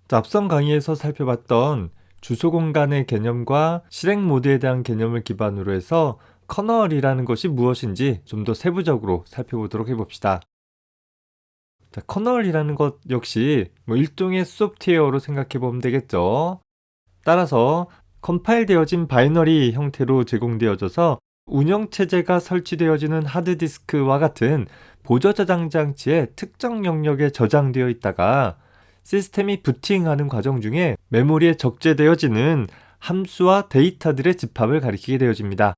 자, 앞선 강의에서 살펴봤던 주소 공간의 개념과 실행 모드에 대한 개념을 기반으로 해서 커널이라는 것이 무엇인지 좀 더 세부적으로 살펴보도록 해봅시다. 자, 커널이라는 것 역시 일종의 소프트웨어로 생각해 보면 되겠죠. 따라서 컴파일 되어진 바이너리 형태로 제공되어져서 운영체제가 설치되어지는 하드디스크와 같은 보조 저장 장치의 특정 영역에 저장되어 있다가 시스템이 부팅하는 과정 중에 메모리에 적재되어지는 함수와 데이터들의 집합을 가리키게 되어집니다.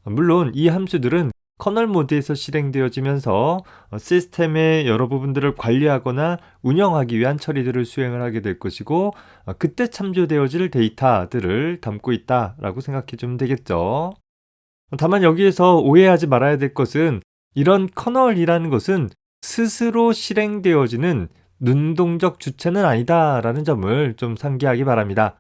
물론 이 함수들은 커널 모드에서 실행되어지면서 시스템의 여러 부분들을 관리하거나 운영하기 위한 처리들을 수행을 하게 될 것이고, 그때 참조되어질 데이터들을 담고 있다라고 생각해 주면 되겠죠. 다만 여기에서 오해하지 말아야 될 것은, 이런 커널이라는 것은 스스로 실행되어지는 능동적 주체는 아니다라는 점을 좀 상기하기 바랍니다.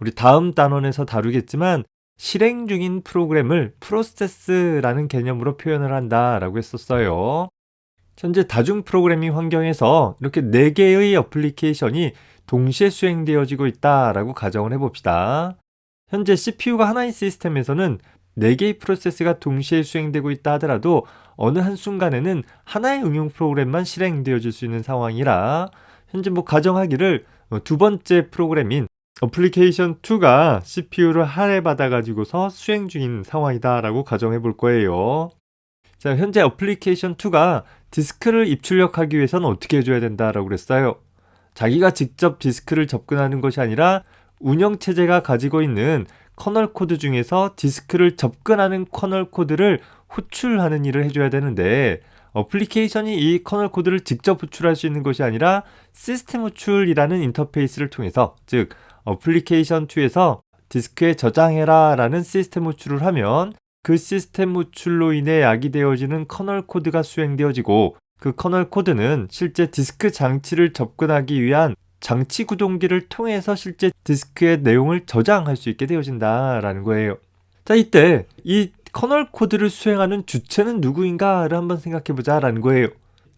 우리 다음 단원에서 다루겠지만 실행 중인 프로그램을 프로세스라는 개념으로 표현을 한다라고 했었어요. 현재 다중 프로그래밍 환경에서 이렇게 4개의 어플리케이션이 동시에 수행되어지고 있다라고 가정을 해봅시다. 현재 CPU가 하나인 시스템에서는 4개의 프로세스가 동시에 수행되고 있다 하더라도 어느 한순간에는 하나의 응용 프로그램만 실행되어질 수 있는 상황이라, 현재 가정하기를 두 번째 프로그램인 어플리케이션 2가 CPU를 할애받아 가지고서 수행 중인 상황이다 라고 가정해 볼 거예요. 자, 현재 어플리케이션 2가 디스크를 입출력하기 위해서는 어떻게 해줘야 된다라고 그랬어요? 자기가 직접 디스크를 접근하는 것이 아니라 운영체제가 가지고 있는 커널 코드 중에서 디스크를 접근하는 커널 코드를 호출하는 일을 해줘야 되는데, 어플리케이션이 이 커널 코드를 직접 호출할 수 있는 것이 아니라 시스템 호출이라는 인터페이스를 통해서, 즉 어플리케이션 2에서 디스크에 저장해라 라는 시스템 호출을 하면 그 시스템 호출로 인해 야기되어지는 커널 코드가 수행되어지고, 그 커널 코드는 실제 디스크 장치를 접근하기 위한 장치 구동기를 통해서 실제 디스크의 내용을 저장할 수 있게 되어진다라는 거예요. 자, 이때 이 커널 코드를 수행하는 주체는 누구인가를 한번 생각해보자 라는 거예요.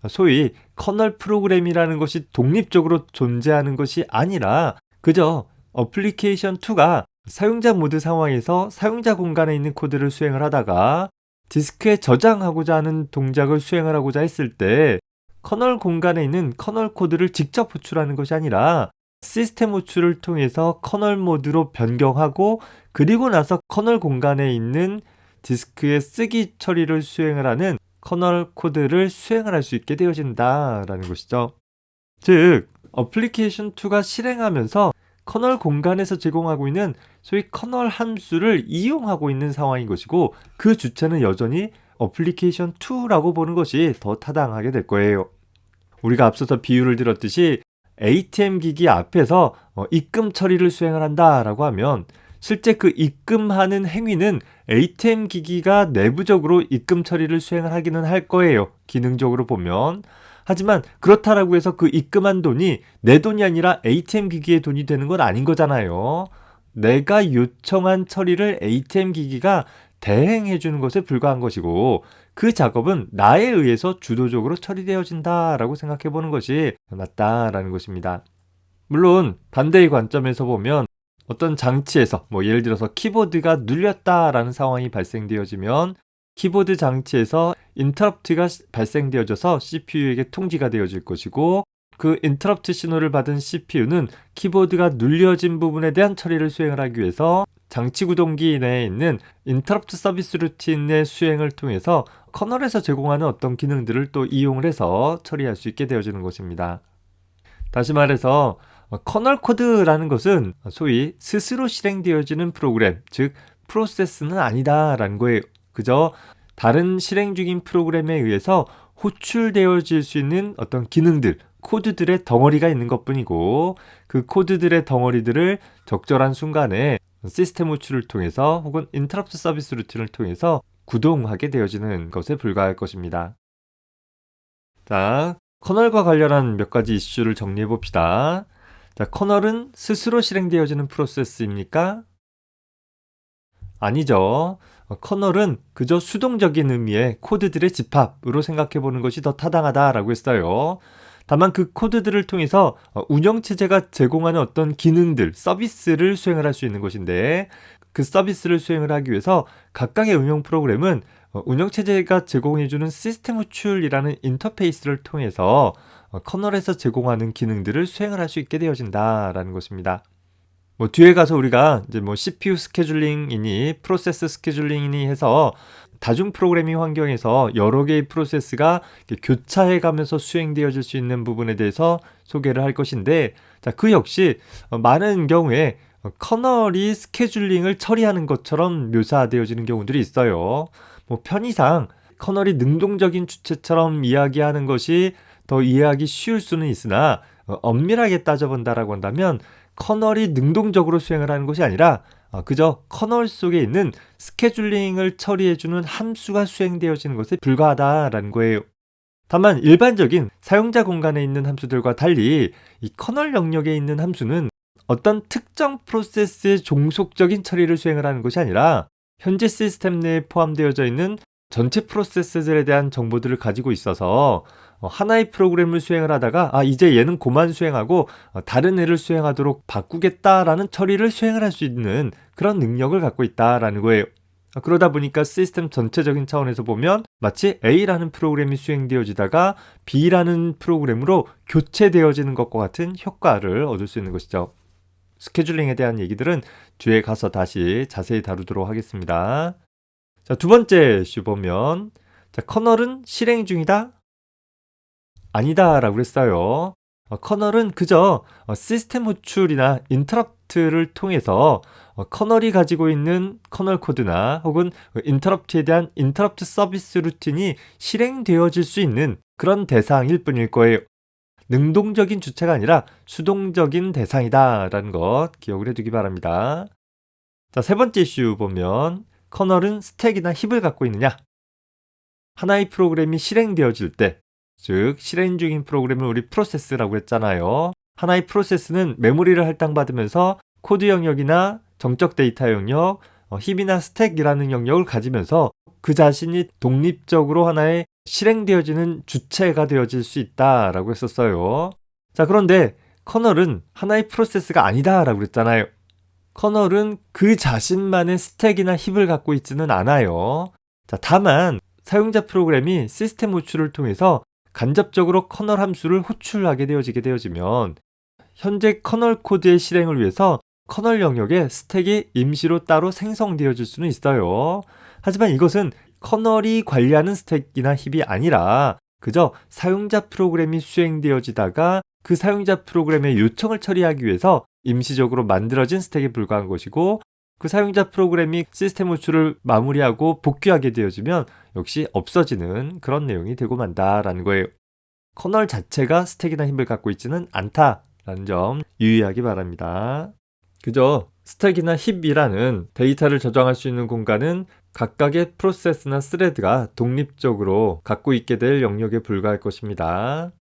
소위 커널 프로그램이라는 것이 독립적으로 존재하는 것이 아니라 그저 어플리케이션 2가 사용자 모드 상황에서 사용자 공간에 있는 코드를 수행을 하다가 디스크에 저장하고자 하는 동작을 수행을 하고자 했을 때 커널 공간에 있는 커널 코드를 직접 호출하는 것이 아니라 시스템 호출을 통해서 커널 모드로 변경하고, 그리고 나서 커널 공간에 있는 디스크의 쓰기 처리를 수행을 하는 커널 코드를 수행을 할 수 있게 되어진다라는 것이죠. 즉 어플리케이션 2가 실행하면서 커널 공간에서 제공하고 있는 소위 커널 함수를 이용하고 있는 상황인 것이고, 그 주체는 여전히 어플리케이션 2라고 보는 것이 더 타당하게 될 거예요. 우리가 앞서서 비유를 들었듯이 ATM 기기 앞에서 입금 처리를 수행을 한다라고 하면 실제 그 입금하는 행위는 ATM 기기가 내부적으로 입금 처리를 수행을 하기는 할 거예요, 기능적으로 보면. 하지만 그렇다라고 해서 그 입금한 돈이 내 돈이 아니라 ATM 기기의 돈이 되는 건 아닌 거잖아요. 내가 요청한 처리를 ATM 기기가 대행해 주는 것에 불과한 것이고, 그 작업은 나에 의해서 주도적으로 처리되어진다라고 생각해 보는 것이 맞다라는 것입니다. 물론 반대의 관점에서 보면 어떤 장치에서 예를 들어서 키보드가 눌렸다라는 상황이 발생되어지면 키보드 장치에서 인터럽트가 발생되어져서 CPU에게 통지가 되어질 것이고, 그 인터럽트 신호를 받은 CPU는 키보드가 눌려진 부분에 대한 처리를 수행을 하기 위해서 장치 구동기 내에 있는 인터럽트 서비스 루틴의 수행을 통해서 커널에서 제공하는 어떤 기능들을 또 이용을 해서 처리할 수 있게 되어지는 것입니다. 다시 말해서 커널 코드라는 것은 소위 스스로 실행되어지는 프로그램, 즉 프로세스는 아니다라는 거예요. 그저 다른 실행 중인 프로그램에 의해서 호출되어질 수 있는 어떤 기능들, 코드들의 덩어리가 있는 것뿐이고, 그 코드들의 덩어리들을 적절한 순간에 시스템 호출을 통해서 혹은 인터럽트 서비스 루틴을 통해서 구동하게 되어지는 것에 불과할 것입니다. 자, 커널과 관련한 몇 가지 이슈를 정리해 봅시다. 자, 커널은 스스로 실행되어지는 프로세스입니까? 아니죠. 커널은 그저 수동적인 의미의 코드들의 집합으로 생각해 보는 것이 더 타당하다라고 했어요. 다만 그 코드들을 통해서 운영체제가 제공하는 어떤 기능들, 서비스를 수행을 할 수 있는 것인데, 그 서비스를 수행을 하기 위해서 각각의 운영 프로그램은 운영체제가 제공해주는 시스템 호출이라는 인터페이스를 통해서 커널에서 제공하는 기능들을 수행을 할 수 있게 되어진다라는 것입니다. 뭐 뒤에 가서 우리가 이제 뭐 CPU 스케줄링이니 프로세스 스케줄링이니 해서 다중 프로그래밍 환경에서 여러 개의 프로세스가 교차해 가면서 수행되어질 수 있는 부분에 대해서 소개를 할 것인데, 자, 그 역시 많은 경우에 커널이 스케줄링을 처리하는 것처럼 묘사되어지는 경우들이 있어요. 뭐 편의상 커널이 능동적인 주체처럼 이야기하는 것이 더 이해하기 쉬울 수는 있으나 엄밀하게 따져본다라고 한다면 커널이 능동적으로 수행을 하는 것이 아니라 그저 커널 속에 있는 스케줄링을 처리해주는 함수가 수행되어지는 것에 불과하다라는 거예요. 다만 일반적인 사용자 공간에 있는 함수들과 달리 이 커널 영역에 있는 함수는 어떤 특정 프로세스의 종속적인 처리를 수행을 하는 것이 아니라 현재 시스템 내에 포함되어져 있는 전체 프로세스들에 대한 정보들을 가지고 있어서 하나의 프로그램을 수행을 하다가 이제 얘는 그만 수행하고 다른 애를 수행하도록 바꾸겠다라는 처리를 수행을 할 수 있는 그런 능력을 갖고 있다라는 거예요. 그러다 보니까 시스템 전체적인 차원에서 보면 마치 A라는 프로그램이 수행되어지다가 B라는 프로그램으로 교체되어지는 것과 같은 효과를 얻을 수 있는 것이죠. 스케줄링에 대한 얘기들은 뒤에 가서 다시 자세히 다루도록 하겠습니다. 자, 두 번째 이슈 보면, 자, 커널은 실행 중이다? 아니다 라고 했어요. 커널은 그저 시스템 호출이나 인터럽트를 통해서 커널이 가지고 있는 커널 코드나 혹은 인터럽트에 대한 인터럽트 서비스 루틴이 실행되어질 수 있는 그런 대상일 뿐일 거예요. 능동적인 주체가 아니라 수동적인 대상이다 라는 것 기억을 해두기 바랍니다. 자, 세 번째 이슈 보면 커널은 스택이나 힙을 갖고 있느냐? 하나의 프로그램이 실행되어질 때, 즉 실행 중인 프로그램을 우리 프로세스라고 했잖아요. 하나의 프로세스는 메모리를 할당받으면서 코드 영역이나 정적 데이터 영역, 힙이나 스택이라는 영역을 가지면서 그 자신이 독립적으로 하나의 실행되어지는 주체가 되어질 수 있다라고 했었어요. 자, 그런데 커널은 하나의 프로세스가 아니다라고 그랬잖아요. 커널은 그 자신만의 스택이나 힙을 갖고 있지는 않아요. 자, 다만 사용자 프로그램이 시스템 호출을 통해서 간접적으로 커널 함수를 호출하게 되어지면 현재 커널 코드의 실행을 위해서 커널 영역에 스택이 임시로 따로 생성되어질 수는 있어요. 하지만 이것은 커널이 관리하는 스택이나 힙이 아니라 그저 사용자 프로그램이 수행되어지다가 그 사용자 프로그램의 요청을 처리하기 위해서 임시적으로 만들어진 스택에 불과한 것이고, 그 사용자 프로그램이 시스템 호출을 마무리하고 복귀하게 되어지면 역시 없어지는 그런 내용이 되고 만다라는 거예요. 커널 자체가 스택이나 힙을 갖고 있지는 않다라는 점 유의하기 바랍니다. 그저 스택이나 힙이라는 데이터를 저장할 수 있는 공간은 각각의 프로세스나 스레드가 독립적으로 갖고 있게 될 영역에 불과할 것입니다.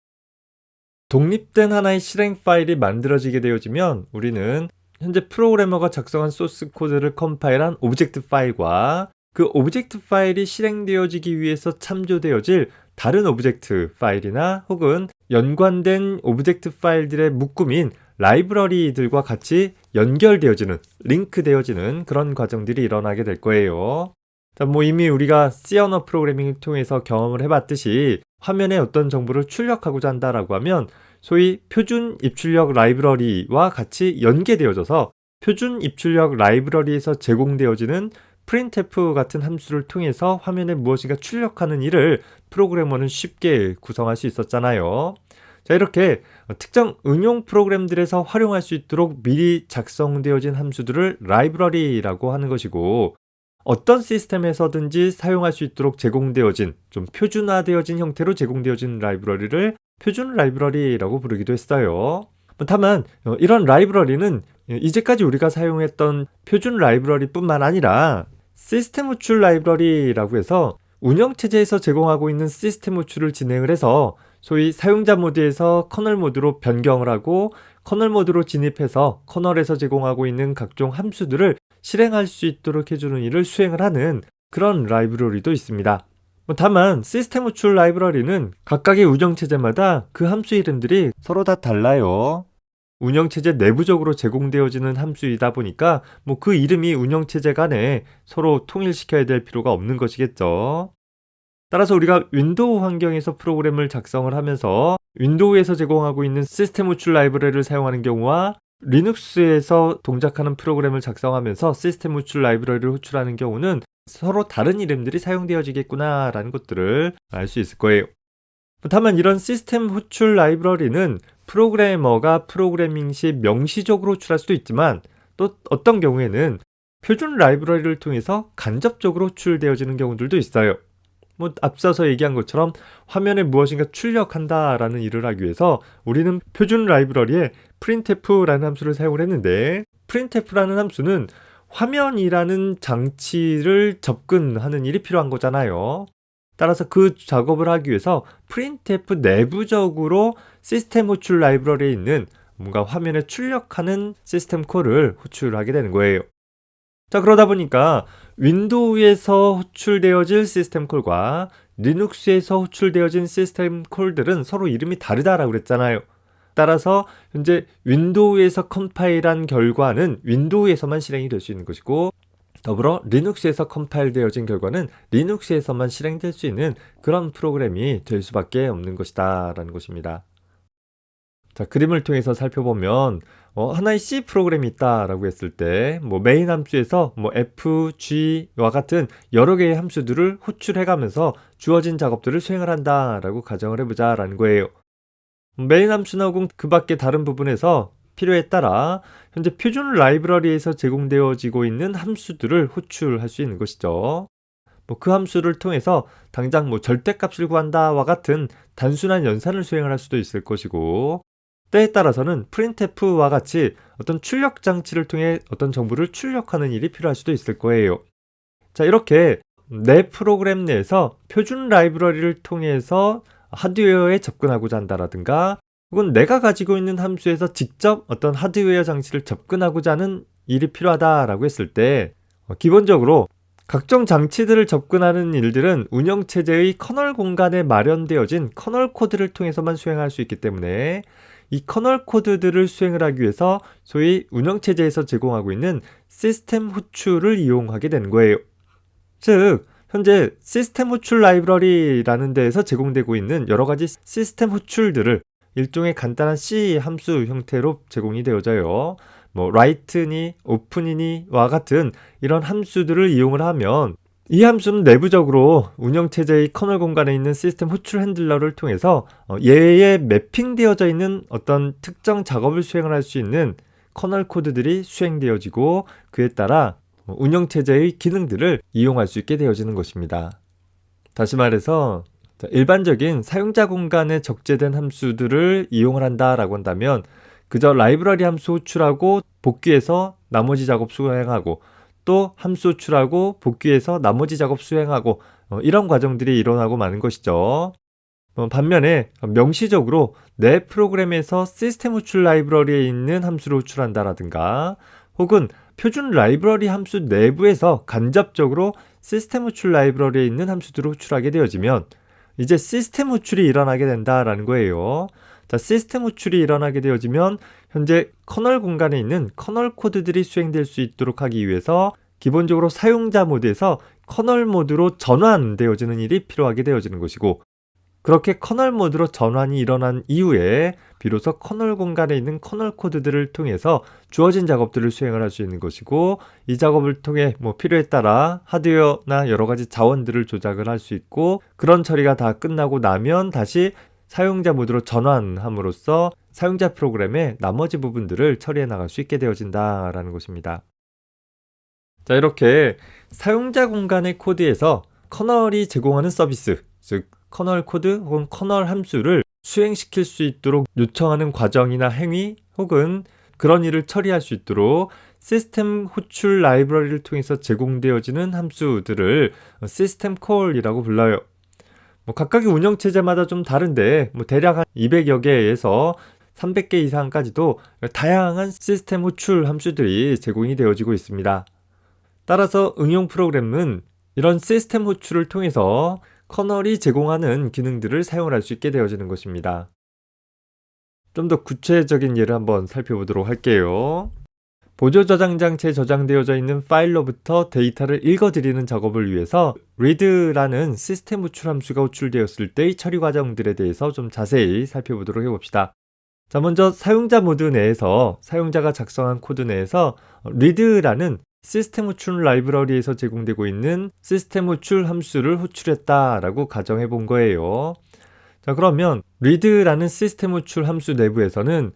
독립된 하나의 실행 파일이 만들어지게 되어지면 우리는 현재 프로그래머가 작성한 소스 코드를 컴파일한 오브젝트 파일과 그 오브젝트 파일이 실행되어지기 위해서 참조되어질 다른 오브젝트 파일이나 혹은 연관된 오브젝트 파일들의 묶음인 라이브러리들과 같이 연결되어지는, 링크되어지는 그런 과정들이 일어나게 될 거예요. 자, 뭐 이미 우리가 C 언어 프로그래밍을 통해서 경험을 해봤듯이 화면에 어떤 정보를 출력하고자 한다라고 하면 소위 표준 입출력 라이브러리와 같이 연계되어져서 표준 입출력 라이브러리에서 제공되어지는 printf 같은 함수를 통해서 화면에 무엇인가 출력하는 일을 프로그래머는 쉽게 구성할 수 있었잖아요. 자, 이렇게 특정 응용 프로그램들에서 활용할 수 있도록 미리 작성되어진 함수들을 라이브러리라고 하는 것이고, 어떤 시스템에서든지 사용할 수 있도록 제공되어진, 좀 표준화되어진 형태로 제공되어진 라이브러리를 표준 라이브러리라고 부르기도 했어요. 다만 이런 라이브러리는 이제까지 우리가 사용했던 표준 라이브러리뿐만 아니라 시스템 호출 라이브러리라고 해서 운영체제에서 제공하고 있는 시스템 호출을 진행을 해서 소위 사용자 모드에서 커널 모드로 변경을 하고 커널 모드로 진입해서 커널에서 제공하고 있는 각종 함수들을 실행할 수 있도록 해주는 일을 수행을 하는 그런 라이브러리도 있습니다. 다만 시스템 호출 라이브러리는 각각의 운영체제마다 그 함수 이름들이 서로 다 달라요. 운영체제 내부적으로 제공되어지는 함수이다 보니까 그 이름이 운영체제 간에 서로 통일시켜야 될 필요가 없는 것이겠죠. 따라서 우리가 윈도우 환경에서 프로그램을 작성을 하면서 윈도우에서 제공하고 있는 시스템 호출 라이브러리를 사용하는 경우와 리눅스에서 동작하는 프로그램을 작성하면서 시스템 호출 라이브러리를 호출하는 경우는 서로 다른 이름들이 사용되어지겠구나 라는 것들을 알 수 있을 거예요. 다만 이런 시스템 호출 라이브러리는 프로그래머가 프로그래밍 시 명시적으로 호출할 수도 있지만 또 어떤 경우에는 표준 라이브러리를 통해서 간접적으로 호출되어지는 경우들도 있어요. 앞서서 얘기한 것처럼 화면에 무엇인가 출력한다라는 일을 하기 위해서 우리는 표준 라이브러리에 printf라는 함수를 사용을 했는데 printf라는 함수는 화면이라는 장치를 접근하는 일이 필요한 거잖아요. 따라서 그 작업을 하기 위해서 printf 내부적으로 시스템 호출 라이브러리에 있는 뭔가 화면에 출력하는 시스템 콜을 호출하게 되는 거예요. 자, 그러다 보니까 윈도우에서 호출되어질 시스템 콜과 리눅스에서 호출되어진 시스템 콜들은 서로 이름이 다르다라고 그랬잖아요. 따라서 현재 윈도우에서 컴파일한 결과는 윈도우에서만 실행이 될 수 있는 것이고 더불어 리눅스에서 컴파일되어진 결과는 리눅스에서만 실행될 수 있는 그런 프로그램이 될 수밖에 없는 것이다 라는 것입니다. 자, 그림을 통해서 살펴보면 하나의 C 프로그램이 있다라고 했을 때 메인 함수에서 F, G와 같은 여러 개의 함수들을 호출해가면서 주어진 작업들을 수행을 한다라고 가정을 해보자라는 거예요. 메인 함수나 혹은 그 밖의 다른 부분에서 필요에 따라 현재 표준 라이브러리에서 제공되어지고 있는 함수들을 호출할 수 있는 것이죠. 그 함수를 통해서 당장 절대값을 구한다와 같은 단순한 연산을 수행을 할 수도 있을 것이고 때에 따라서는 printf와 같이 어떤 출력 장치를 통해 어떤 정보를 출력하는 일이 필요할 수도 있을 거예요. 자, 이렇게 내 프로그램 내에서 표준 라이브러리를 통해서 하드웨어에 접근하고자 한다라든가 혹은 내가 가지고 있는 함수에서 직접 어떤 하드웨어 장치를 접근하고자 하는 일이 필요하다라고 했을 때 기본적으로 각종 장치들을 접근하는 일들은 운영체제의 커널 공간에 마련되어진 커널 코드를 통해서만 수행할 수 있기 때문에 이 커널 코드들을 수행을 하기 위해서 소위 운영체제에서 제공하고 있는 시스템 호출을 이용하게 되는 거예요. 즉 현재 시스템 호출 라이브러리라는 데에서 제공되고 있는 여러 가지 시스템 호출들을 일종의 간단한 C 함수 형태로 제공이 되어져요. write니, open이니와 같은 이런 함수들을 이용을 하면 이 함수는 내부적으로 운영체제의 커널 공간에 있는 시스템 호출 핸들러를 통해서 얘에 매핑되어져 있는 어떤 특정 작업을 수행을 할 수 있는 커널 코드들이 수행되어지고 그에 따라 운영체제의 기능들을 이용할 수 있게 되어지는 것입니다. 다시 말해서 일반적인 사용자 공간에 적재된 함수들을 이용을 한다라고 한다면 그저 라이브러리 함수 호출하고 복귀해서 나머지 작업 수행하고 또 함수 호출하고 복귀해서 나머지 작업 수행하고 이런 과정들이 일어나고 마는 것이죠. 반면에 명시적으로 내 프로그램에서 시스템 호출 라이브러리에 있는 함수를 호출한다라든가 혹은 표준 라이브러리 함수 내부에서 간접적으로 시스템 호출 라이브러리에 있는 함수들을 호출하게 되어지면 이제 시스템 호출이 일어나게 된다라는 거예요. 자, 시스템 호출이 일어나게 되어지면 현재 커널 공간에 있는 커널 코드들이 수행될 수 있도록 하기 위해서 기본적으로 사용자 모드에서 커널 모드로 전환되어지는 일이 필요하게 되어지는 것이고 그렇게 커널 모드로 전환이 일어난 이후에 비로소 커널 공간에 있는 커널 코드들을 통해서 주어진 작업들을 수행을 할 수 있는 것이고 이 작업을 통해 필요에 따라 하드웨어나 여러 가지 자원들을 조작을 할 수 있고 그런 처리가 다 끝나고 나면 다시 사용자 모드로 전환함으로써 사용자 프로그램의 나머지 부분들을 처리해 나갈 수 있게 되어진다라는 것입니다. 자, 이렇게 사용자 공간의 코드에서 커널이 제공하는 서비스, 즉 커널 코드 혹은 커널 함수를 수행시킬 수 있도록 요청하는 과정이나 행위 혹은 그런 일을 처리할 수 있도록 시스템 호출 라이브러리를 통해서 제공되어지는 함수들을 시스템 콜이라고 불러요. 각각의 운영체제마다 좀 다른데 대략 한 200여 개에서 300개 이상까지도 다양한 시스템 호출 함수들이 제공이 되어지고 있습니다. 따라서 응용 프로그램은 이런 시스템 호출을 통해서 커널이 제공하는 기능들을 사용할 수 있게 되어지는 것입니다. 좀 더 구체적인 예를 한번 살펴보도록 할게요. 보조 저장 장치에 저장되어져 있는 파일로부터 데이터를 읽어드리는 작업을 위해서 read라는 시스템 호출 함수가 호출되었을 때의 처리 과정들에 대해서 좀 자세히 살펴보도록 해봅시다. 자, 먼저 사용자 모드 내에서 사용자가 작성한 코드 내에서 read라는 시스템 호출 라이브러리에서 제공되고 있는 시스템 호출 함수를 호출했다라고 가정해 본 거예요. 자, 그러면 read라는 시스템 호출 함수 내부에서는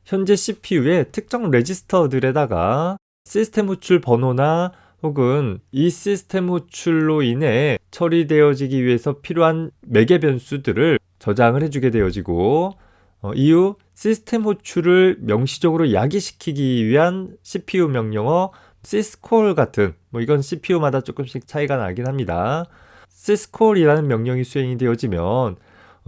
현재 CPU의 특정 레지스터들에다가 시스템 호출 번호나 혹은 이 시스템 호출로 인해 처리되어지기 위해서 필요한 매개 변수들을 저장을 해주게 되어지고 이후 시스템 호출을 명시적으로 야기시키기 위한 CPU 명령어 syscall 같은 이건 CPU마다 조금씩 차이가 나긴 합니다. syscall이라는 명령이 수행이 되어지면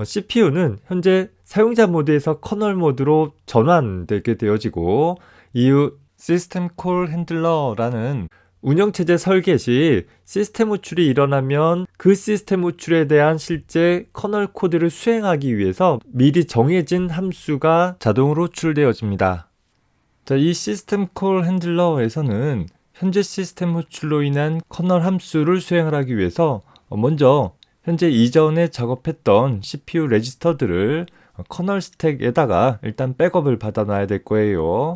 CPU는 현재 사용자 모드에서 커널 모드로 전환되게 되어지고 이후 시스템 콜 핸들러라는 운영체제 설계 시 시스템 호출이 일어나면 그 시스템 호출에 대한 실제 커널 코드를 수행하기 위해서 미리 정해진 함수가 자동으로 호출되어집니다. 자, 이 시스템 콜 핸들러에서는 현재 시스템 호출로 인한 커널 함수를 수행을 하기 위해서 먼저 현재 이전에 작업했던 CPU 레지스터들을 커널 스택에다가 일단 백업을 받아 놔야 될 거예요.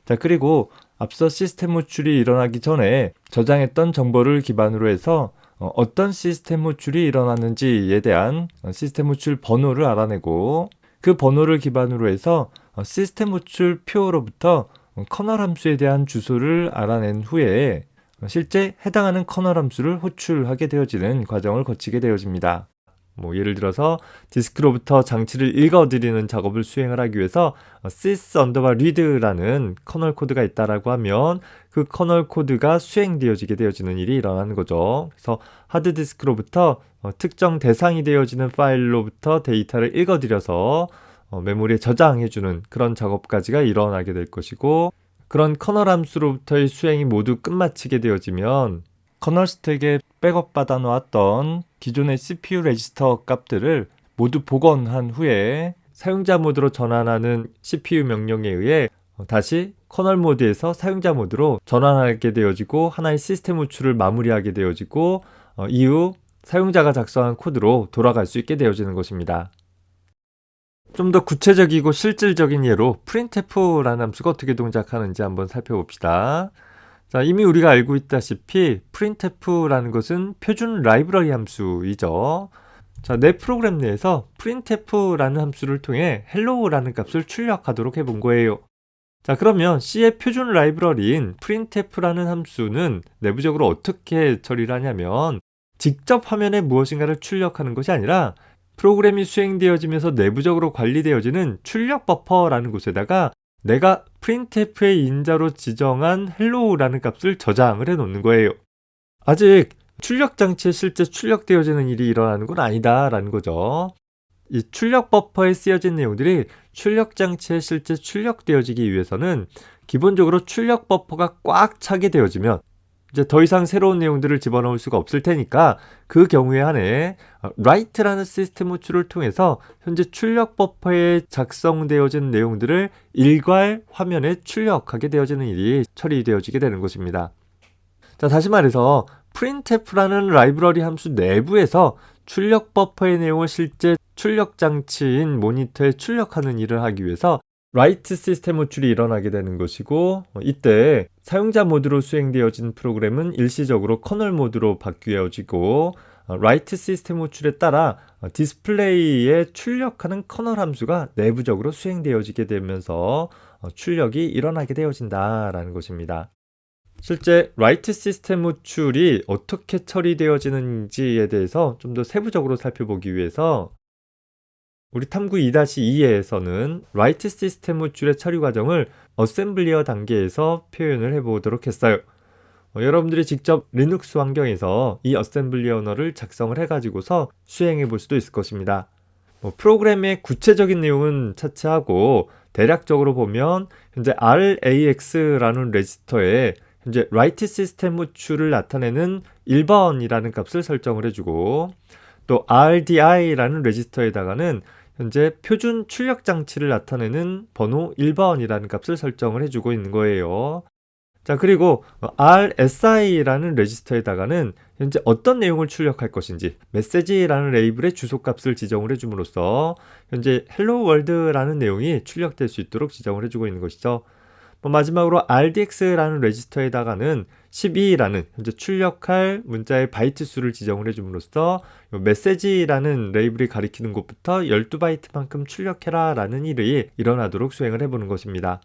자, 그리고 앞서 시스템 호출이 일어나기 전에 저장했던 정보를 기반으로 해서 어떤 시스템 호출이 일어났는지에 대한 시스템 호출 번호를 알아내고 그 번호를 기반으로 해서 시스템 호출 표로부터 커널 함수에 대한 주소를 알아낸 후에 실제 해당하는 커널 함수를 호출하게 되어지는 과정을 거치게 되어집니다. 예를 들어서 디스크로부터 장치를 읽어드리는 작업을 수행을 하기 위해서 sys_read라는 커널 코드가 있다라고 하면 그 커널 코드가 수행되어지게 되어지는 일이 일어나는 거죠. 그래서 하드디스크로부터 특정 대상이 되어지는 파일로부터 데이터를 읽어드려서 메모리에 저장해주는 그런 작업까지가 일어나게 될 것이고, 그런 커널 함수로부터의 수행이 모두 끝마치게 되어지면 커널 스택에 백업 받아 놓았던 기존의 CPU 레지스터 값들을 모두 복원한 후에 사용자 모드로 전환하는 CPU 명령에 의해 다시 커널 모드에서 사용자 모드로 전환하게 되어지고 하나의 시스템 호출을 마무리하게 되어지고 이후 사용자가 작성한 코드로 돌아갈 수 있게 되어지는 것입니다. 좀 더 구체적이고 실질적인 예로 printf라는 함수가 어떻게 동작하는지 한번 살펴봅시다. 자, 이미 우리가 알고 있다시피 printf라는 것은 표준 라이브러리 함수이죠. 자, 내 프로그램 내에서 printf라는 함수를 통해 hello라는 값을 출력하도록 해본 거예요. 자, 그러면 C의 표준 라이브러리인 printf라는 함수는 내부적으로 어떻게 처리를 하냐면 직접 화면에 무엇인가를 출력하는 것이 아니라 프로그램이 수행되어지면서 내부적으로 관리되어지는 출력 버퍼라는 곳에다가 내가 printf의 인자로 지정한 hello라는 값을 저장을 해 놓는 거예요. 아직 출력 장치에 실제 출력되어지는 일이 일어나는 건 아니다라는 거죠. 이 출력 버퍼에 쓰여진 내용들이 출력 장치에 실제 출력되어지기 위해서는 기본적으로 출력 버퍼가 꽉 차게 되어지면 이제 더 이상 새로운 내용들을 집어넣을 수가 없을 테니까 그 경우에 한해 write라는 시스템 호출을 통해서 현재 출력 버퍼에 작성되어진 내용들을 일괄 화면에 출력하게 되어지는 일이 처리되어지게 되는 것입니다. 자, 다시 말해서 printf라는 라이브러리 함수 내부에서 출력 버퍼의 내용을 실제 출력 장치인 모니터에 출력하는 일을 하기 위해서 write 시스템 호출이 일어나게 되는 것이고, 이때 사용자 모드로 수행되어진 프로그램은 일시적으로 커널 모드로 바뀌어지고 write 시스템 호출에 따라 디스플레이에 출력하는 커널 함수가 내부적으로 수행되어지게 되면서 출력이 일어나게 되어진다라는 것입니다. 실제 write 시스템 호출이 어떻게 처리되어지는지에 대해서 좀 더 세부적으로 살펴보기 위해서 우리 탐구 2-2에서는 write 시스템 호출의 처리 과정을 어셈블리어 단계에서 표현을 해보도록 했어요. 여러분들이 직접 리눅스 환경에서 이 어셈블리 언어를 작성을 해가지고서 수행해 볼 수도 있을 것입니다. 프로그램의 구체적인 내용은 차치하고 대략적으로 보면 현재 RAX라는 레지스터에 현재 write 시스템 호출을 나타내는 1번이라는 값을 설정을 해주고, 또 RDI라는 레지스터에다가는 현재 표준 출력 장치를 나타내는 번호 1번이라는 값을 설정을 해주고 있는 거예요. 자, 그리고 RSI라는 레지스터에다가는 현재 어떤 내용을 출력할 것인지 메시지라는 레이블의 주소값을 지정을 해줌으로써 현재 헬로 월드라는 내용이 출력될 수 있도록 지정을 해주고 있는 것이죠. 마지막으로 RDX라는 레지스터에다가는 12라는 현재 출력할 문자의 바이트 수를 지정을 해줌으로써 메시지라는 레이블이 가리키는 곳부터 12바이트만큼 출력해라 라는 일이 일어나도록 수행을 해보는 것입니다.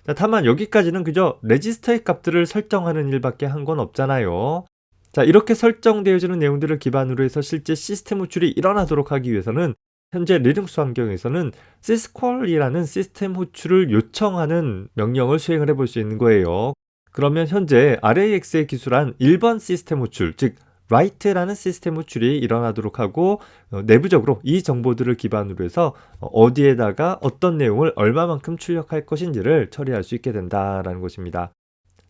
자, 다만 여기까지는 그저 레지스터의 값들을 설정하는 일밖에 한 건 없잖아요. 자, 이렇게 설정되어지는 내용들을 기반으로 해서 실제 시스템 호출이 일어나도록 하기 위해서는 현재 리눅스 환경에서는 syscall이라는 시스템 호출을 요청하는 명령을 수행을 해볼 수 있는 거예요. 그러면 현재 RAX에 기술한 1번 시스템 호출, 즉 write라는 시스템 호출이 일어나도록 하고 내부적으로 이 정보들을 기반으로 해서 어디에다가 어떤 내용을 얼마만큼 출력할 것인지를 처리할 수 있게 된다라는 것입니다.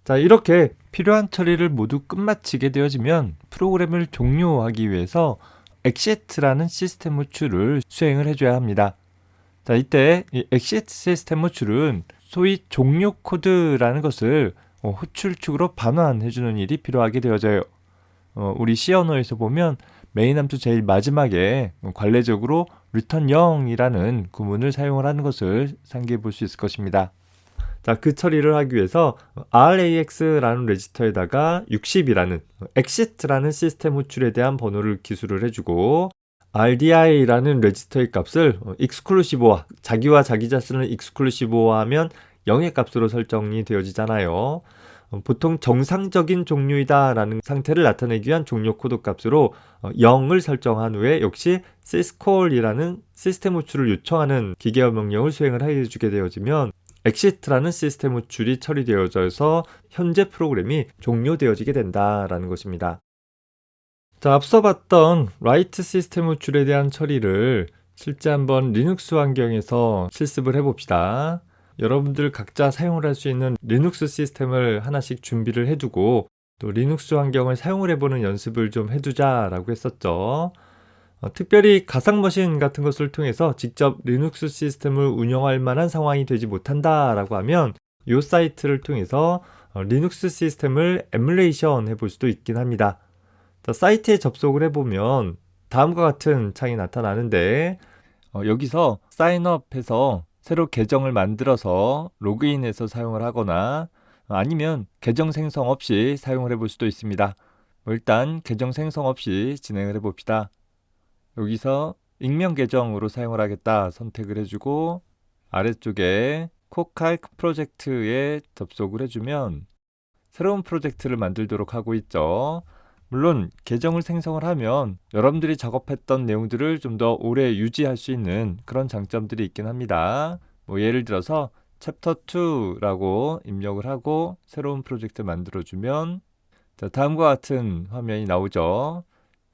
자, 이렇게 필요한 처리를 모두 끝마치게 되어지면 프로그램을 종료하기 위해서 exit라는 시스템 호출을 수행을 해줘야 합니다. 자, 이때 이 exit 시스템 호출은 소위 종료 코드라는 것을 호출축으로 반환해주는 일이 필요하게 되어져요. 우리 C 언어에서 보면 메인 함수 제일 마지막에 관례적으로 return 0이라는 구문을 사용을 하는 것을 상기해 볼 수 있을 것입니다. 자, 그 처리를 하기 위해서 RAX라는 레지스터에다가 60이라는 exit라는 시스템 호출에 대한 번호를 기술을 해주고 RDI라는 레지스터의 값을 exclusive와 자기와 자기 자신을 exclusive화하면 0의 값으로 설정이 되어지잖아요. 보통 정상적인 종료이다 라는 상태를 나타내기 위한 종료 코드 값으로 0을 설정한 후에 역시 syscall이라는 시스템 호출을 요청하는 기계어 명령을 수행을 해주게 되어지면 exit라는 시스템 호출이 처리되어져서 현재 프로그램이 종료되어지게 된다라는 것입니다. 자, 앞서 봤던 write 시스템 호출에 대한 처리를 실제 한번 리눅스 환경에서 실습을 해봅시다. 여러분들 각자 사용을 할 수 있는 리눅스 시스템을 하나씩 준비를 해두고 또 리눅스 환경을 사용을 해보는 연습을 좀 해두자라고 했었죠. 특별히 가상머신 같은 것을 통해서 직접 리눅스 시스템을 운영할 만한 상황이 되지 못한다라고 하면 이 사이트를 통해서 리눅스 시스템을 에뮬레이션 해볼 수도 있긴 합니다. 자, 사이트에 접속을 해보면 다음과 같은 창이 나타나는데 여기서 사인업해서 새로 계정을 만들어서 로그인해서 사용을 하거나 아니면 계정 생성 없이 사용을 해볼 수도 있습니다. 일단 계정 생성 없이 진행을 해봅시다. 여기서 익명 계정으로 사용을 하겠다 선택을 해주고 아래쪽에 코칼크 프로젝트에 접속을 해주면 새로운 프로젝트를 만들도록 하고 있죠. 물론 계정을 생성을 하면 여러분들이 작업했던 내용들을 좀 더 오래 유지할 수 있는 그런 장점들이 있긴 합니다. 예를 들어서 챕터 2라고 입력을 하고 새로운 프로젝트 만들어주면 자, 다음과 같은 화면이 나오죠.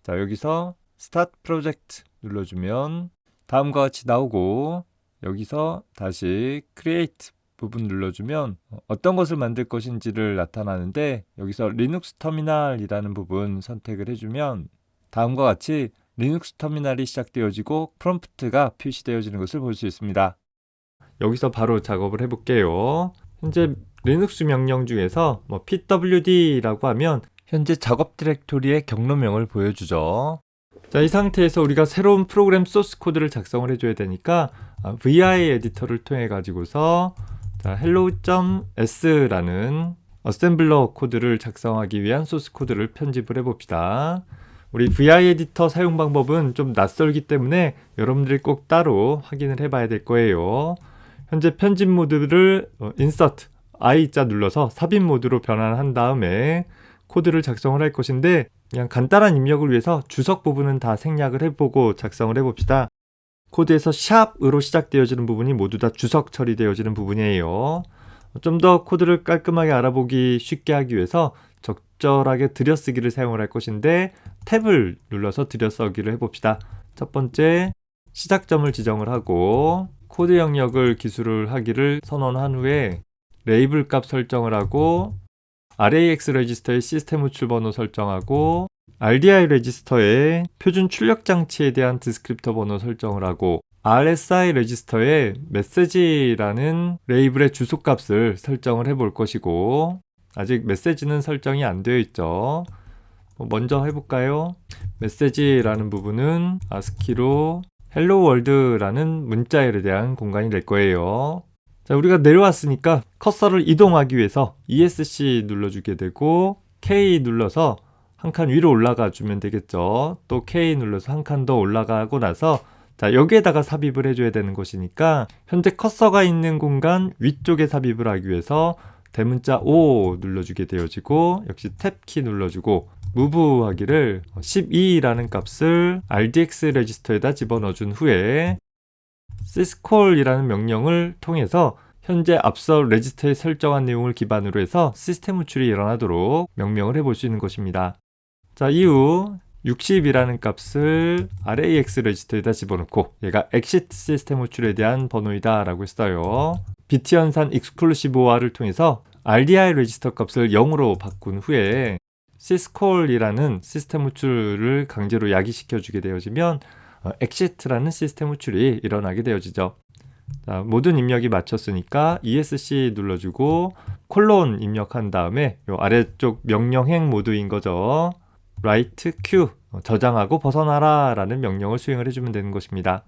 자, 여기서 스타트 프로젝트 눌러주면 다음과 같이 나오고 여기서 다시 크리에이트 부분 눌러주면 어떤 것을 만들 것인지를 나타나는데 여기서 리눅스 터미널이라는 부분 선택을 해주면 다음과 같이 리눅스 터미널이 시작되어지고 프롬프트가 표시되어지는 것을 볼 수 있습니다. 여기서 바로 작업을 해볼게요. 현재 리눅스 명령 중에서 pwd라고 하면 현재 작업 디렉토리의 경로명을 보여주죠. 자, 이 상태에서 우리가 새로운 프로그램 소스 코드를 작성을 해줘야 되니까 vi 에디터를 통해 가지고서 hello.s라는 어셈블러 코드를 작성하기 위한 소스 코드를 편집을 해봅시다. 우리 vi 에디터 사용 방법은 좀 낯설기 때문에 여러분들이 꼭 따로 확인을 해봐야 될 거예요. 현재 편집 모드를 insert I자 눌러서 삽입 모드로 변환한 다음에 코드를 작성을 할 것인데 그냥 간단한 입력을 위해서 주석 부분은 다 생략을 해보고 작성을 해봅시다. 코드에서 샵으로 시작되어지는 부분이 모두 다 주석 처리되어지는 부분이에요. 좀 더 코드를 깔끔하게 알아보기 쉽게 하기 위해서 적절하게 들여쓰기를 사용을 할 것인데 탭을 눌러서 들여쓰기를 해봅시다. 첫 번째 시작점을 지정을 하고 코드 영역을 기술을 하기를 선언한 후에 레이블 값 설정을 하고 RAX 레지스터의 시스템 호출 번호 설정하고 RDI 레지스터의 표준 출력 장치에 대한 디스크립터 번호 설정을 하고 RSI 레지스터에 메시지라는 레이블의 주소값을 설정을 해 볼 것이고, 아직 메시지는 설정이 안 되어 있죠. 먼저 해볼까요? 메시지라는 부분은 ASCII로 헬로 월드라는 문자열에 대한 공간이 될 거예요. 자, 우리가 내려왔으니까 커서를 이동하기 위해서 ESC 눌러주게 되고 K 눌러서 한 칸 위로 올라가 주면 되겠죠. 또 K 눌러서 한 칸 더 올라가고 나서, 자, 여기에다가 삽입을 해줘야 되는 것이니까 현재 커서가 있는 공간 위쪽에 삽입을 하기 위해서 대문자 O 눌러주게 되어지고, 역시 탭키 눌러주고 무브 하기를 12라는 값을 RDX 레지스터에다 집어넣어준 후에 syscall이라는 명령을 통해서 현재 앞서 레지스터에 설정한 내용을 기반으로 해서 시스템 호출이 일어나도록 명령을 해볼 수 있는 것입니다. 자, 이후 60이라는 값을 RAX 레지스터에다 집어넣고 얘가 exit 시스템 호출에 대한 번호이다 라고 했어요. 비트 연산 exclusive OR을 통해서 RDI 레지스터 값을 0으로 바꾼 후에 syscall이라는 시스템 호출을 강제로 야기시켜 주게 되어지면 exit라는 시스템 호출이 일어나게 되어지죠. 자, 모든 입력이 마쳤으니까 ESC 눌러주고 콜론 입력한 다음에 요 아래쪽 명령행 모드인 거죠. write q 저장하고 벗어나라 라는 명령을 수행을 해주면 되는 것입니다.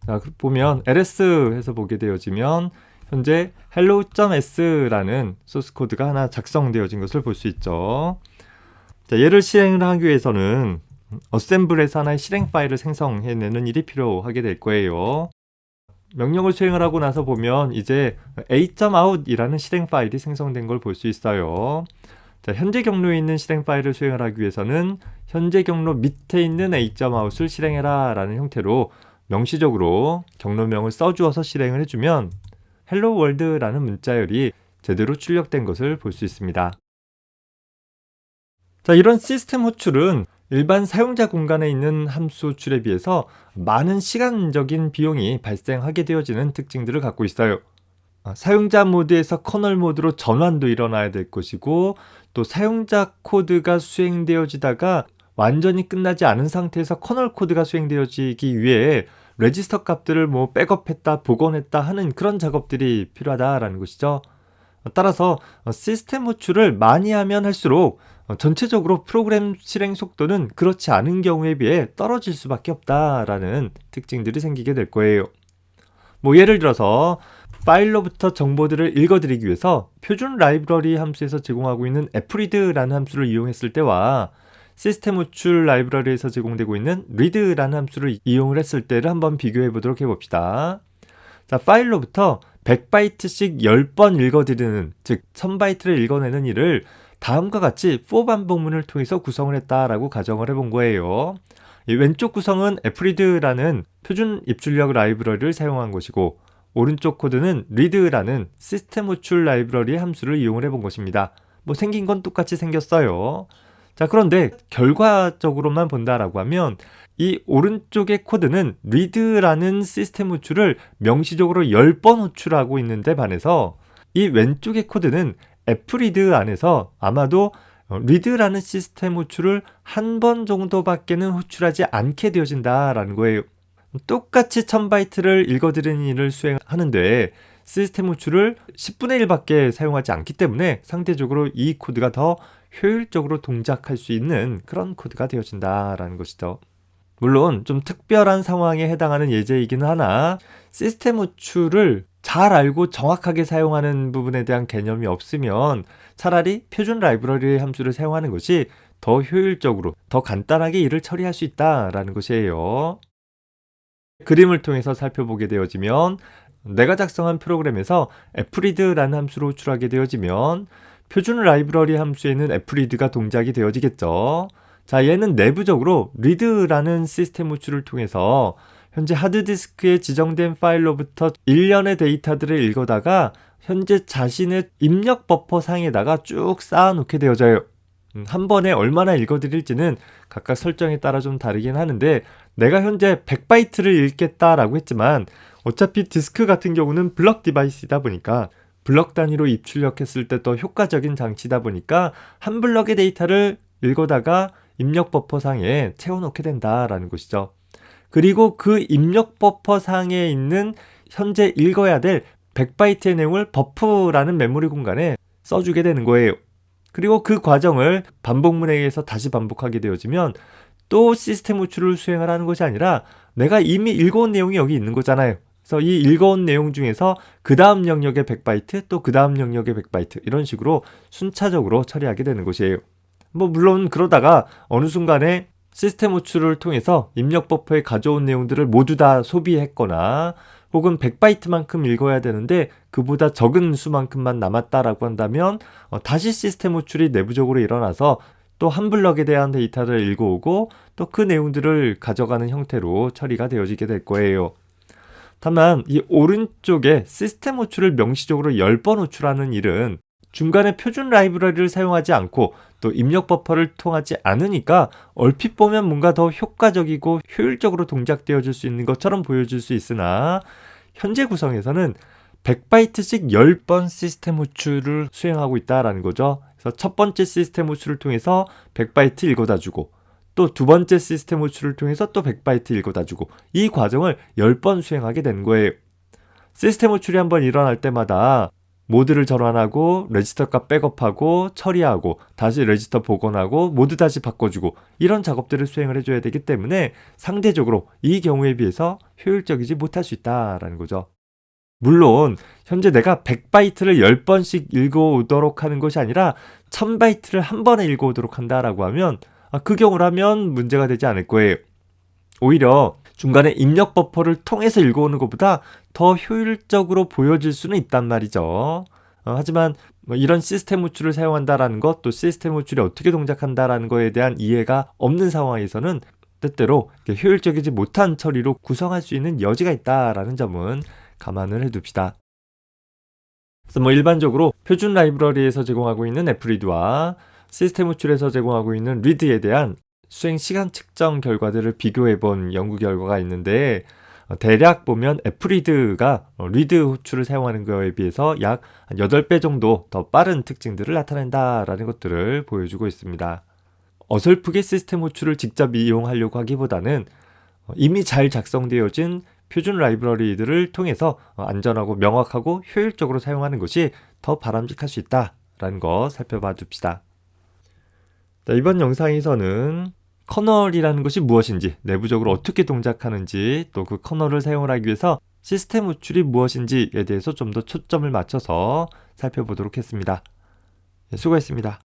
자, 보면 ls 해서 보게 되어지면 현재 hello.s라는 소스 코드가 하나 작성되어진 것을 볼 수 있죠. 자, 얘를 실행을 하기 위해서는 어셈블에서 하나의 실행 파일을 생성해내는 일이 필요하게 될 거예요. 명령을 수행을 하고 나서 보면 이제 a.out이라는 실행 파일이 생성된 걸 볼 수 있어요. 자, 현재 경로에 있는 실행 파일을 수행을 하기 위해서는 현재 경로 밑에 있는 a.out을 실행해라 라는 형태로 명시적으로 경로명을 써주어서 실행을 해주면 hello world라는 문자열이 제대로 출력된 것을 볼 수 있습니다. 자, 이런 시스템 호출은 일반 사용자 공간에 있는 함수 호출에 비해서 많은 시간적인 비용이 발생하게 되어지는 특징들을 갖고 있어요. 사용자 모드에서 커널 모드로 전환도 일어나야 될 것이고, 또 사용자 코드가 수행되어지다가 완전히 끝나지 않은 상태에서 커널 코드가 수행되어지기 위해 레지스터 값들을 백업했다, 복원했다 하는 그런 작업들이 필요하다라는 것이죠. 따라서 시스템 호출을 많이 하면 할수록 전체적으로 프로그램 실행 속도는 그렇지 않은 경우에 비해 떨어질 수밖에 없다라는 특징들이 생기게 될 거예요. 예를 들어서 파일로부터 정보들을 읽어드리기 위해서 표준 라이브러리 함수에서 제공하고 있는 fread라는 함수를 이용했을 때와 시스템 호출 라이브러리에서 제공되고 있는 read라는 함수를 이용을 했을 때를 한번 비교해 보도록 해봅시다. 자, 파일로부터 100바이트씩 10번 읽어드리는, 즉 1000바이트를 읽어내는 일을 다음과 같이 for 반복문을 통해서 구성을 했다라고 가정을 해본 거예요. 이 왼쪽 구성은 fread라는 표준 입출력 라이브러리를 사용한 것이고, 오른쪽 코드는 read라는 시스템 호출 라이브러리의 함수를 이용을 해본 것입니다. 생긴 건 똑같이 생겼어요. 자, 그런데 결과적으로만 본다라고 하면 이 오른쪽의 코드는 read라는 시스템 호출을 명시적으로 10번 호출하고 있는데 반해서 이 왼쪽의 코드는 fread 안에서 아마도 read라는 시스템 호출을 한 번 정도밖에는 호출하지 않게 되어진다라는 거예요. 똑같이 1000바이트를 읽어드리는 일을 수행하는데 시스템 호출을 10분의 1밖에 사용하지 않기 때문에 상대적으로 이 코드가 더 효율적으로 동작할 수 있는 그런 코드가 되어진다라는 것이죠. 물론 좀 특별한 상황에 해당하는 예제이기는 하나, 시스템 호출을 잘 알고 정확하게 사용하는 부분에 대한 개념이 없으면 차라리 표준 라이브러리 함수를 사용하는 것이 더 효율적으로, 더 간단하게 일을 처리할 수 있다라는 것이에요. 그림을 통해서 살펴보게 되어지면 내가 작성한 프로그램에서 fread라는 함수로 호출하게 되어지면 표준 라이브러리 함수에는 fread가 동작이 되어지겠죠. 자, 얘는 내부적으로 read라는 시스템 호출을 통해서 현재 하드디스크에 지정된 파일로부터 일련의 데이터들을 읽어다가 현재 자신의 입력 버퍼 상에다가 쭉 쌓아놓게 되어져요. 한 번에 얼마나 읽어드릴지는 각각 설정에 따라 좀 다르긴 하는데, 내가 현재 100바이트를 읽겠다라고 했지만 어차피 디스크 같은 경우는 블럭 디바이스이다 보니까 블럭 단위로 입출력했을 때 더 효과적인 장치다 보니까 한 블럭의 데이터를 읽어다가 입력 버퍼상에 채워놓게 된다라는 것이죠. 그리고 그 입력 버퍼상에 있는 현재 읽어야 될 100바이트의 내용을 버프라는 메모리 공간에 써주게 되는 거예요. 그리고 그 과정을 반복문에 의해서 다시 반복하게 되어지면 또 시스템 호출을 수행을 하는 것이 아니라 내가 이미 읽어온 내용이 여기 있는 거잖아요. 그래서 이 읽어온 내용 중에서 그 다음 영역의 100바이트 또 그 다음 영역의 100바이트 이런 식으로 순차적으로 처리하게 되는 것이에요. 물론 그러다가 어느 순간에 시스템 호출을 통해서 입력 버퍼에 가져온 내용들을 모두 다 소비했거나 혹은 100바이트만큼 읽어야 되는데 그보다 적은 수만큼만 남았다라고 한다면 다시 시스템 호출이 내부적으로 일어나서 또 한 블럭에 대한 데이터를 읽어오고 또 그 내용들을 가져가는 형태로 처리가 되어지게 될 거예요. 다만 이 오른쪽에 시스템 호출을 명시적으로 10번 호출하는 일은 중간에 표준 라이브러리를 사용하지 않고 또 입력 버퍼를 통하지 않으니까 얼핏 보면 뭔가 더 효과적이고 효율적으로 동작되어질 수 있는 것처럼 보여질 수 있으나 현재 구성에서는 100바이트씩 10번 시스템 호출을 수행하고 있다라는 거죠. 그래서 첫 번째 시스템 호출을 통해서 100바이트 읽어다 주고 또 두 번째 시스템 호출을 통해서 또 100바이트 읽어다 주고 이 과정을 10번 수행하게 되는 거예요. 시스템 호출이 한번 일어날 때마다 모드를 전환하고 레지스터 값 백업하고 처리하고 다시 레지스터 복원하고 모두 다시 바꿔주고 이런 작업들을 수행을 해줘야 되기 때문에 상대적으로 이 경우에 비해서 효율적이지 못할 수 있다라는 거죠. 물론 현재 내가 100바이트를 10번씩 읽어오도록 하는 것이 아니라 1000바이트를 한 번에 읽어오도록 한다라고 하면 그 경우라면 문제가 되지 않을 거예요. 오히려 중간에 입력 버퍼를 통해서 읽어오는 것보다 더 효율적으로 보여질 수는 있단 말이죠. 하지만 이런 시스템 호출을 사용한다라는 것, 또 시스템 호출이 어떻게 동작한다라는 것에 대한 이해가 없는 상황에서는 때때로 효율적이지 못한 처리로 구성할 수 있는 여지가 있다라는 점은 감안을 해둡시다. 그래서 일반적으로 표준 라이브러리에서 제공하고 있는 애플리드와 시스템 호출에서 제공하고 있는 리드에 대한 수행 시간 측정 결과들을 비교해본 연구 결과가 있는데 대략 보면 애플리드가 리드 호출을 사용하는 것에 비해서 약 8배 정도 더 빠른 특징들을 나타낸다라는 것들을 보여주고 있습니다. 어설프게 시스템 호출을 직접 이용하려고 하기보다는 이미 잘 작성되어진 표준 라이브러리들을 통해서 안전하고 명확하고 효율적으로 사용하는 것이 더 바람직할 수 있다라는 거 살펴봐 줍시다. 자, 이번 영상에서는 커널이라는 것이 무엇인지, 내부적으로 어떻게 동작하는지, 또 그 커널을 사용을 하기 위해서 시스템 호출이 무엇인지에 대해서 좀 더 초점을 맞춰서 살펴보도록 했습니다. 수고했습니다.